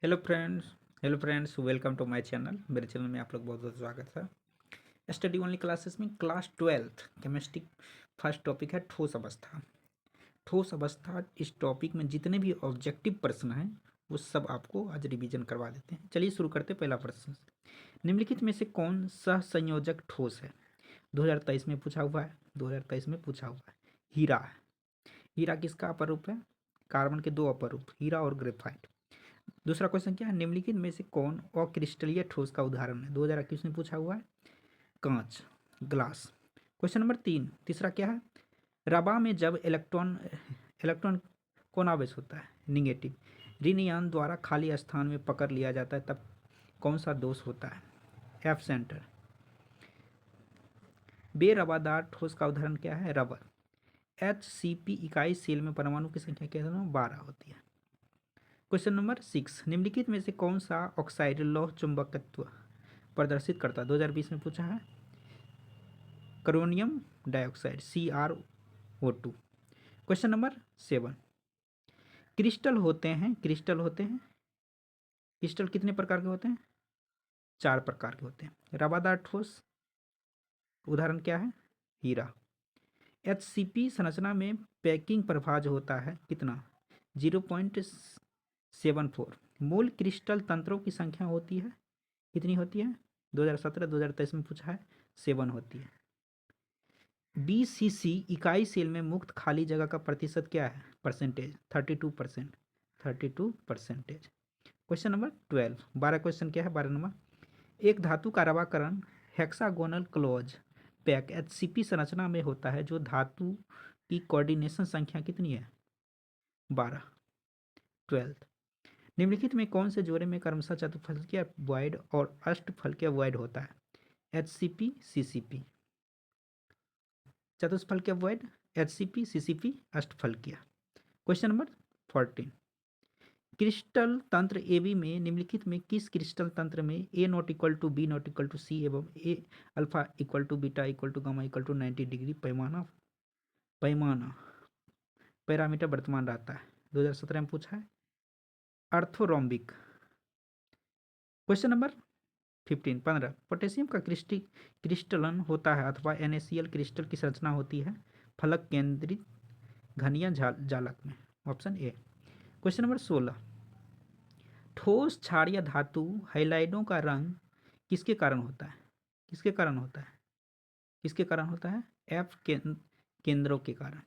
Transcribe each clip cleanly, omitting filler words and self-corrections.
Hello friends welcome to my channel. मेरे channel में आप लोग बहुत बहुत स्वागत है। स्टडी ओनली क्लासेस में class 12th chemistry first topic है ठोस अवस्था। ठोस अवस्था इस टॉपिक में जितने भी ऑब्जेक्टिव प्रश्न हैं वो सब आपको आज रिवीजन करवा देते हैं। चलिए शुरू करते हैं। पहला प्रश्न, निम्नलिखित में से कौन सह संयोजक ठोस है? 2023 में पूछा हुआ है। 2023 में पूछा हुआ है। हीरा है। हीरा किसका अपर रूप है? कार्बन के दो अपर रूप, हीरा और ग्रेफाइट। दूसरा क्वेश्चन क्या है? निम्नलिखित में से कौन अक्रिस्टलीय ठोस का उदाहरण है? 2021 में पूछा हुआ है। कांच, ग्लास। क्वेश्चन नंबर 3, तीसरा क्या है? रबा में जब इलेक्ट्रॉन इलेक्ट्रॉन कौन आवेश होता है? निगेटिव। ऋण यान द्वारा खाली स्थान में पकड़ लिया जाता है तब कौन सा दोष होता है? F centre. बेरबादार ठोस का उदाहरण क्या है? रबर। HCP इकाई सेल में परमाणु की संख्या क्या है? 12 होती है। क्वेश्चन नंबर 6, निम्नलिखित में से कौन सा ऑक्साइड लौह चुंबकत्व प्रदर्शित करता है? 2020 में पूछा है। क्रोनियम dioxide CrO2। Question number 7, crystal कितने प्रकार के होते हैं? 4 प्रकार के होते हैं। रवादार ठोस उदाहरण क्या है? हीरा। HCP संरचना में पैकिंग प्रभाज होता है कितना? 0.74। मूल क्रिस्टल तंत्रों की संख्या होती है कितनी होती है? 2017-2023 में पूछा है। 7 होती है। BCC इकाई सेल में मुक्त खाली जगह का प्रतिशत क्या है? परसेंटेज 32%। 32%। क्वेश्चन नंबर 12, 12 क्वेश्चन क्या है? 12 नंबर, एक धातु का रवाकरण हेक्सागोनल क्लोज पैक HCP संरचना में होता है जो धातु की कोऑर्डिनेशन संख्या कितनी है? 12। 12। निम्नलिखित में कौन से जोड़े में क्रमशः चतुष्फलकीय वॉइड और अष्टफलकीय वॉइड होता है? HCP CCP। चतुष्फलकीय वॉइड HCP CCP अष्टफलकीय। क्वेश्चन नंबर 14, क्रिस्टल तंत्र AB में निम्नलिखित में किस क्रिस्टल तंत्र में A not equal to B not equal to C एवं A alpha equal to beta equal to gamma equal to 90 degree पैमाना पैरामीटर वर्तमान रहता है? 2017 में पूछा है। अर्थोरोम्बिक। क्वेश्चन नंबर 15, पोटेशियम का क्रिस्टलन होता है अथवा NaCl क्रिस्टल की संरचना होती है फलक केंद्रित घनीय जालक में? Option A. क्वेश्चन नंबर 16, ठोस क्षारीय धातु हैलाइडों का रंग किसके कारण होता है? किसके कारण होता है? किसके कारण होता है? एफ केंद्रों के कारण।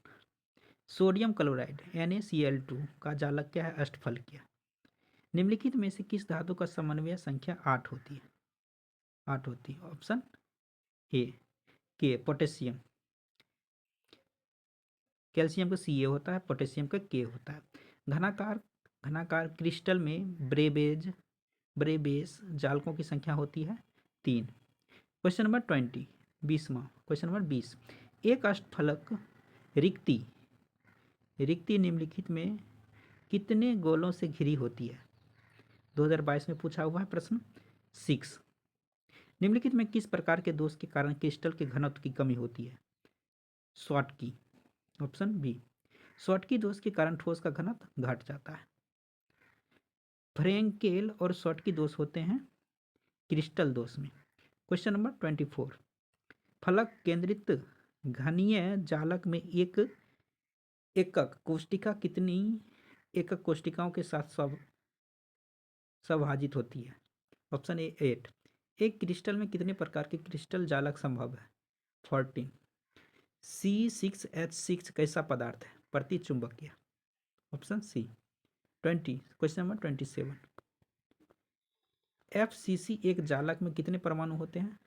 सोडियम क्लोराइड NaCl2 का जालक क्या है? अष्टफलकीय। निम्नलिखित में से किस धातु का समन्वय संख्या 8 होती है? 8 होती है। ऑप्शन ए के, पोटेशियम। कैल्शियम का Ca होता है, पोटेशियम का K होता है। घनाकार घनाकार क्रिस्टल में ब्रेबेस जालकों की संख्या होती है 3। क्वेश्चन नंबर 20, 20वां क्वेश्चन नंबर 20, एक अष्टफलक रिक्ति रिक्ति निम्नलिखित में कितने गोलों से घिरी होती है? 2022 में पूछा हुआ है प्रश्न 6। निम्नलिखित में किस प्रकार के दोष के कारण क्रिस्टल के घनत्व की कमी होती है? शॉटकी। Option B. शॉटकी दोष के कारण ठोस का घनत्व घट जाता है। फ्रेंकेल और शॉटकी दोष होते हैं क्रिस्टल दोष में। क्वेश्चन नंबर 24, फलक केंद्रित घनीय जालक में एक एकक कोशिका कितनी एकक कोशिकाओं के साथ सभाजित होती है? Option A 8। एक क्रिस्टल में कितने प्रकार के क्रिस्टल जालक संभव है? 14। C6H6 कैसा पदार्थ है? प्रति चुंबकीय। Option C. 20, question number 27, FCC एक जालक में कितने परमाणु होते हैं?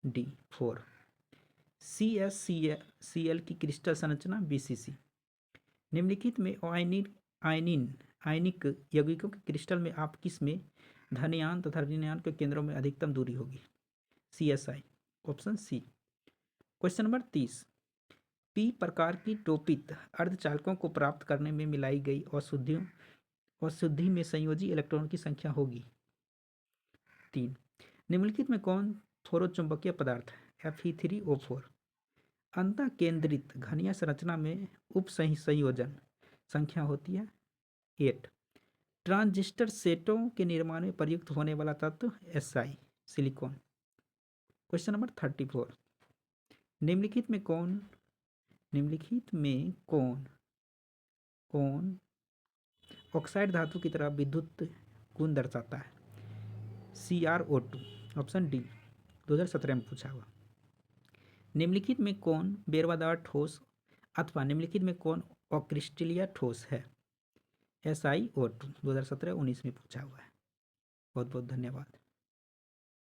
D 4। CSCl की क्रिस्टल संरचना BCC। निम्नलिखित में आयनिक यौगिकों के क्रिस्टल में आप किस में धनयान तथा ऋणायन के केंद्रों में अधिकतम दूरी होगी? CSI। Option C. Question number 30, P प्रकार की टोपित अर्धचालकों को प्राप्त करने में मिलाई गई अशुद्धि में संयोजी इलेक्ट्रॉन की संख्या होगी 3। निम्नलिखित में कौन थोरो-चुंबकीय पदार्थ है? Fe3O4। अंतः केंद्रित घनीय संरचना में उप संयोजन संख्या होती है 8। ट्रांजिस्टर सेटों के निर्माण में प्रयुक्त होने वाला तत्व SI सिलिकॉन। क्वेश्चन नंबर 34, निम्नलिखित में कौन ऑक्साइड धातु की तरह विद्युत गुण दर्शाता है? CrO2, ऑप्शन डी, 2017 में पूछा हुआ। निम्नलिखित में कौन बेरवादार ठोस अथवा निम्नलिखित में कौन अक्रिस्टलीय ठोस है? SiO2, 2017-19 में पूछा हुआ है। बहुत बहुत धन्यवाद।